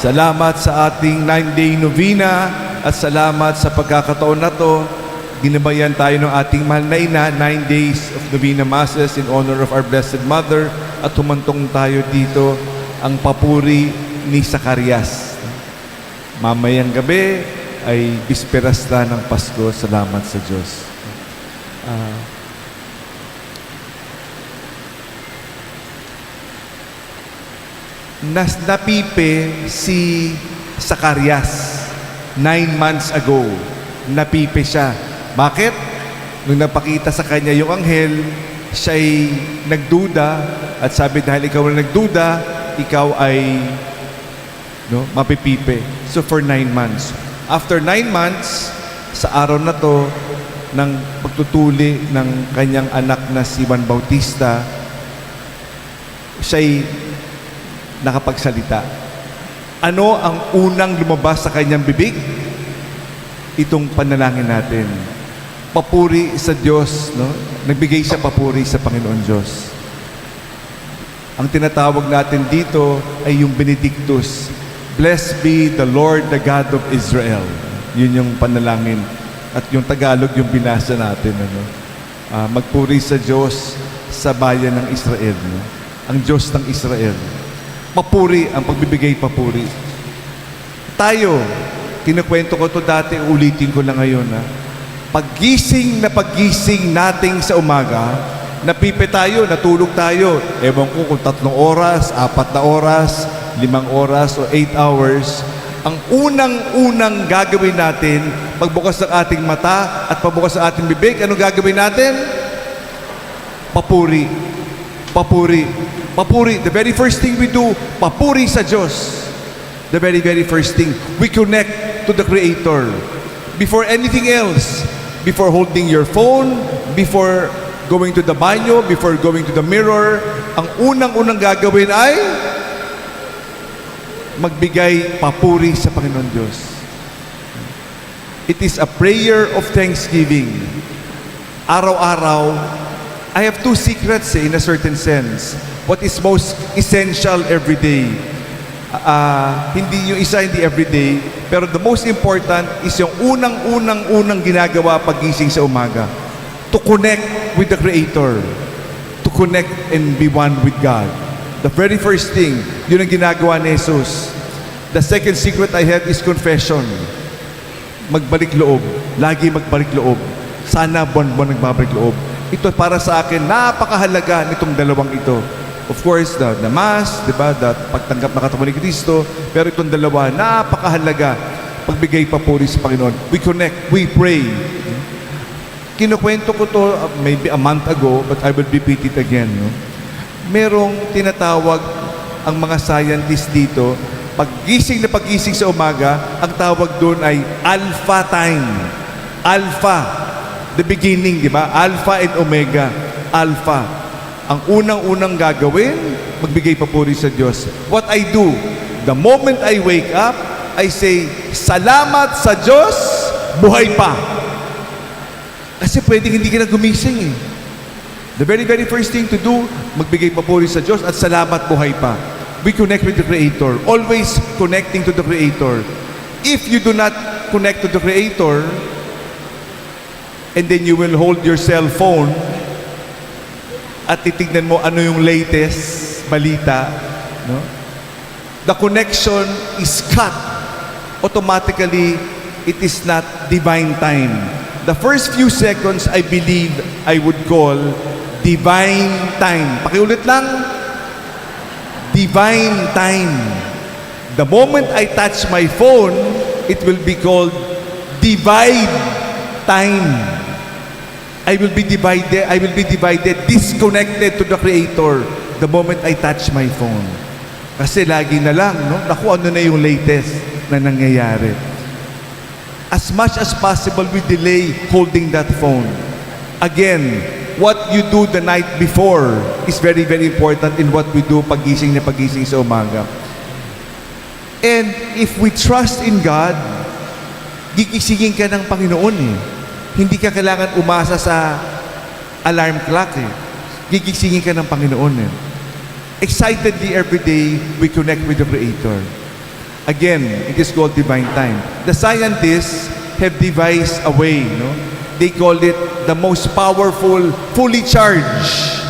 Salamat sa ating 9-day novena at salamat sa pagkakataon na to. Ginabayan tayo ng ating mahal na ina, 9 days of novena masses in honor of our Blessed Mother, at humantong tayo dito ang papuri ni Zacarias. Mamayang gabi ay bisperas na ng Pasko. Salamat sa Diyos. Napipe si Zacarias 9 months ago. Napipe siya. Bakit? Nung napakita sa kanya yung anghel, siya'y nagduda at sabi, dahil ikaw na nagduda, ikaw ay mapipipe. So for 9 months. After 9 months, sa araw na to, ng pagtutuli ng kanyang anak na si Juan Bautista, siya'y nakapagsalita. Ano ang unang lumabas sa kanyang bibig? Itong panalangin natin. Papuri sa Diyos, no? Nagbigay siya papuri sa Panginoon Diyos. Ang tinatawag natin dito ay yung Benedictus. Blessed be the Lord, the God of Israel. Yun yung panalangin. At yung Tagalog, yung binasa natin. Magpuri sa Diyos sa bayan ng Israel. No? Ang Diyos ng Israel. Papuri, ang pagbibigay papuri. Tayo, kinukwento ko to dati, ulitin ko lang ngayon. Paggising nating sa umaga, napipe tayo, natulog tayo. Ewan ko kung 3 oras, 4 na oras, 5 oras, o 8 hours. Ang unang-unang gagawin natin, pagbukas ng ating mata at pagbukas ng ating bibig, anong gagawin natin? Papuri. Papuri. Papuri. The very first thing we do, papuri sa Diyos. The very, very first thing, we connect to the Creator. Before anything else, before holding your phone, before going to the banyo, before going to the mirror, ang unang-unang gagawin ay magbigay papuri sa Panginoon Diyos. It is a prayer of thanksgiving. Araw-araw, I have 2 secrets in a certain sense. What is most essential every day? Hindi yung isa, hindi everyday, pero the most important is yung unang ginagawa pagising sa umaga. To connect with the Creator. To connect and be one with God. The very first thing, yun ang ginagawa ni Jesus. The second secret I have is confession. Magbalik loob. Lagi magbalik loob. Sana buwan-buwan nagbabalik loob. Ito para sa akin, napakahalaga nitong dalawang ito. Of course, the Mass, diba? The pagtanggap na katawan ni Kristo. Pero itong dalawa, napakahalaga. Pagbigay papuri sa Panginoon. We connect, we pray. Kinukwento ko to maybe a month ago, but I will repeat it again. No? Merong tinatawag ang mga scientists dito, paggising sa umaga, ang tawag doon ay alpha time. Alpha. The beginning, di ba? Alpha and Omega. Alpha. Ang unang-unang gagawin, magbigay papuri sa Diyos. What I do, the moment I wake up, I say, salamat sa Diyos, buhay pa. Kasi pwedeng hindi ka na gumising eh. The very, very first thing to do, magbigay papuri sa Diyos at salamat, buhay pa. We connect with the Creator. Always connecting to the Creator. If you do not connect to the Creator, and then you will hold your cell phone at titignan mo ano yung latest balita, no? The connection is cut. Automatically, it is not divine time. The first few seconds, I believe, I would call divine time. Pakiulit lang. Divine time. The moment I touch my phone, it will be called divide time. I will be divided, disconnected to the Creator the moment I touch my phone. Kasi lagi na lang, no? Naku, ano na yung latest na nangyayari. As much as possible, we delay holding that phone. Again, what you do the night before is very, very important in what we do pagising sa umaga. And if we trust in God, gigisingin ka ng Panginoon eh. Hindi ka kailangan umasa sa alarm clock eh. Gigisingin ka ng Panginoon eh. Excitedly every day, we connect with the Creator. Again, it is called divine time. The scientists have devised a way, no? They call it the most powerful, fully charged.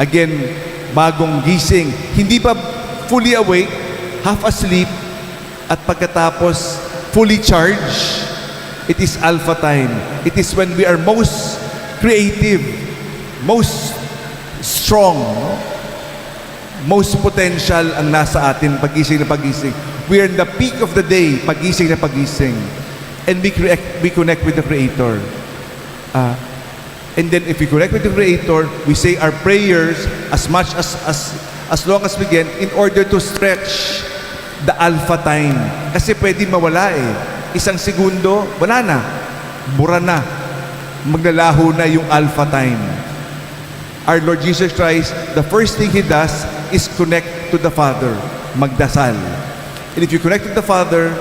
Again, bagong gising. Hindi pa fully awake, half asleep, at pagkatapos fully charged. It is alpha time. It is when we are most creative, most strong, no? Most potential ang nasa atin pagising na pagising. We are in the peak of the day, pagising na pagising. And we connect with the Creator. And then if we connect with the Creator, we say our prayers as much as long as we can in order to stretch the alpha time. Kasi pwede mawala eh. Isang segundo, wala na. Bura na. Maglalaho na yung alpha time. Our Lord Jesus Christ, the first thing He does is connect to the Father. Magdasal. And if you connect to the Father,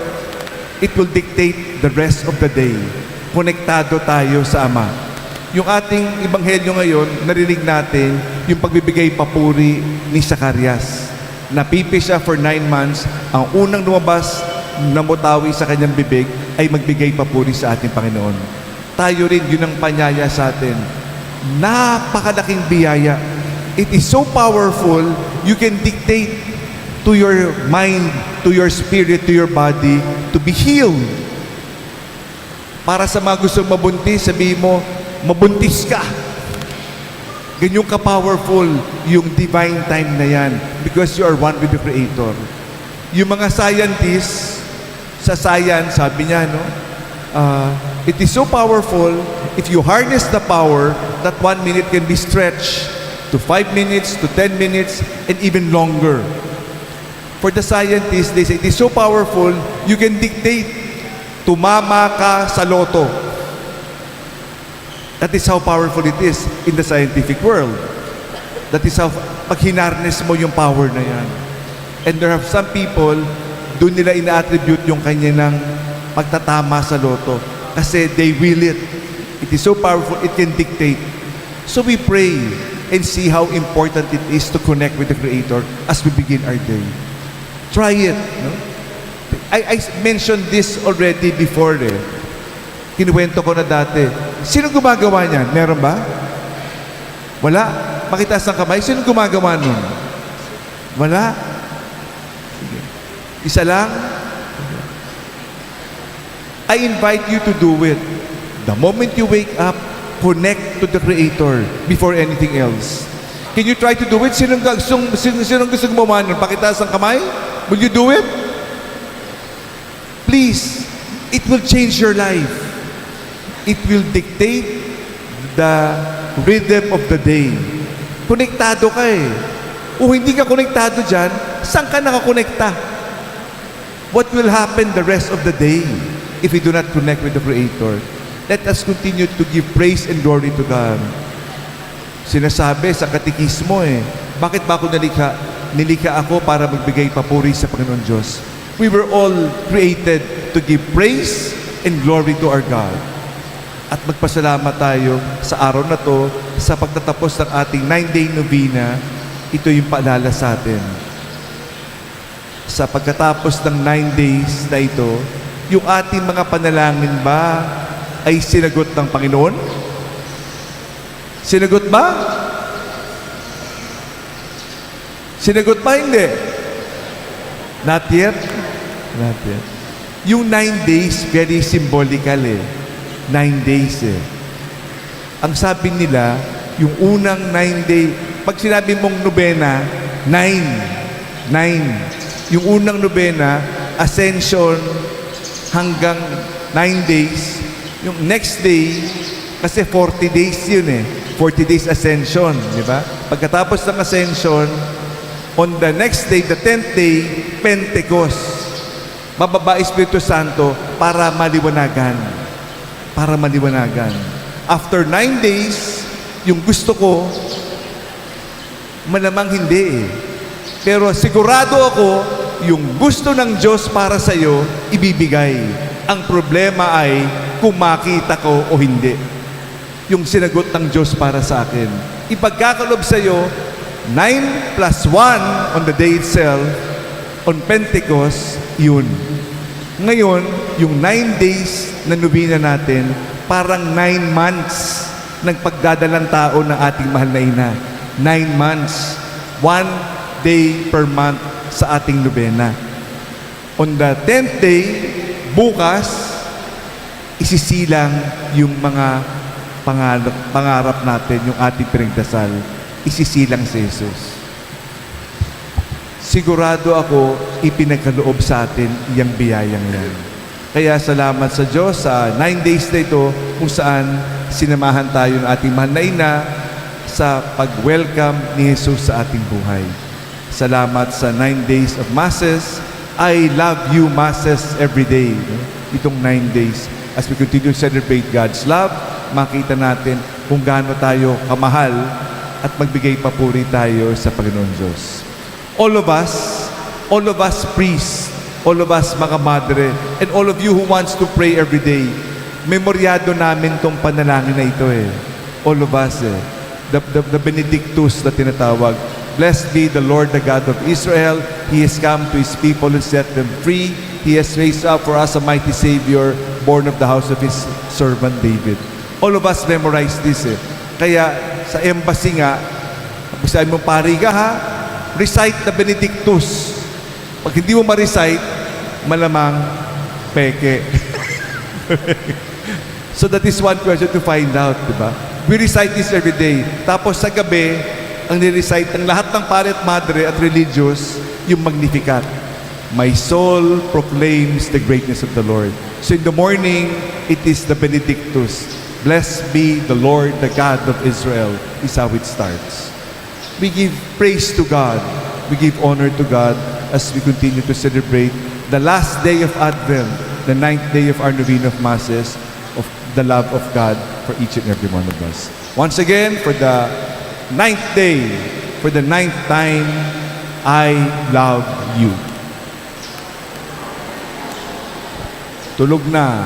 it will dictate the rest of the day. Konektado tayo sa Ama. Yung ating ebanghelyo ngayon, narinig natin yung pagbibigay papuri ni Zacarias. Napipi siya for 9 months. Ang unang lumabas, namutawi sa kanyang bibig, ay magbigay papuri sa ating Panginoon. Tayo rin, yun ang panyaya sa atin. Napakalaking biyaya. It is so powerful, you can dictate to your mind, to your spirit, to your body, to be healed. Para sa mga gustong mabuntis, sabihin mo, mabuntis ka. Ganyan ka-powerful yung divine time na yan because you are one with the Creator. Yung mga scientists, sa science, sabi niya, no? It is so powerful, if you harness the power, that 1 minute can be stretched to 5 minutes, to 10 minutes, and even longer. For the scientists, they say, it is so powerful, you can dictate, tumama ka sa loto. That is how powerful it is in the scientific world. That is how, pag hinarness mo yung power na yan. And there are some people, doon nila ina-attribute yung kanya ng pagtatama sa loto. Kasi they will it. It is so powerful, it can dictate. So we pray and see how important it is to connect with the Creator as we begin our day. Try it. No? I mentioned this already before. Kinuwento ko na dati. Sino gumagawa niyan? Meron ba? Wala? Pakitaas ng kamay. Sino gumagawa nun? Wala? Sige. Isa lang? I invite you to do it. The moment you wake up, connect to the Creator before anything else. Can you try to do it? Sinong gusto gumawa nun? Pakitaas ng kamay? Will you do it? Please. It will change your life. It will dictate the rhythm of the day. Konektado ka eh. O hindi ka konektado dyan, saan ka nakakonekta? What will happen the rest of the day if we do not connect with the Creator? Let us continue to give praise and glory to God. Sinasabi sa katikismo bakit ba ako nalikha? Nilikha ako para magbigay papuri sa Panginoon Diyos. We were all created to give praise and glory to our God. At magpasalamat tayo sa araw na to, sa pagtatapos ng ating 9-day novena, ito yung paalala sa atin. Sa pagkatapos ng 9 days na ito, yung ating mga panalangin ba ay sinagot ng Panginoon? Sinagot ba? Sinagot ba? Hindi. Not yet? Not yet. Yung 9 days, very symbolical 9 days Ang sabi nila, yung unang 9 day, pag sinabi mong nobena, 9. Yung unang nobena, ascension hanggang 9 days. Yung next day, kasi 40 days yun 40 days ascension, di ba? Pagkatapos ng ascension, on the next day, the 10th day, Pentecost. Mababa Espiritu Santo para maliwanagan. After 9 days, yung gusto ko, malamang hindi Pero sigurado ako, yung gusto ng Diyos para sa iyo, ibibigay. Ang problema ay kung makita ko o hindi. Yung sinagot ng Diyos para sa akin. Ipagkakalob sa iyo, 9 plus 1 on the day itself, On Pentecost, yun. Ngayon, yung 9 days na nobina natin, parang 9 months ng pagdadalang tao ng ating mahal na ina. 9 months. 1 day per month sa ating nobena. On the 10th day, bukas, isisilang yung mga pangarap natin, yung ating pinagdasal. Isisilang si Jesus. Sigurado ako, ipinagkaloob sa atin iyang biyayang yan. Kaya salamat sa Diyos sa 9 days na ito kung saan sinamahan tayo ng ating mahal na ina sa pag-welcome ni Jesus sa ating buhay. Salamat sa 9 days of Masses. I love you Masses every day. Itong 9 days. As we continue to celebrate God's love, makita natin kung gaano tayo kamahal at magbigay papuri tayo sa Panginoon Diyos. All of us priests, all of us mga madre, and all of you who wants to pray every day, memoryado namin tong panalangin na ito eh. All of us eh. The Benedictus na tinatawag. Blessed be the Lord, the God of Israel. He has come to His people and set them free. He has raised up for us a mighty Savior, born of the house of His servant David. All of us memorize this eh. Kaya sa embassy nga, sabi mo, pari ka ha, recite the Benedictus. Pag hindi mo ma-recite, malamang peke. So that is one question to find out, di ba? We recite this every day. Tapos sa gabi, ang nirecite ng lahat ng pare at madre at religious, yung Magnificat. My soul proclaims the greatness of the Lord. So in the morning, it is the Benedictus. Blessed be the Lord, the God of Israel, is how it starts. We give praise to God. We give honor to God as we continue to celebrate the last day of Advent, the 9th day of our novena of Masses, of the love of God for each and every one of us. Once again, for the 9th day, for the 9th time, I love you. Tulog na.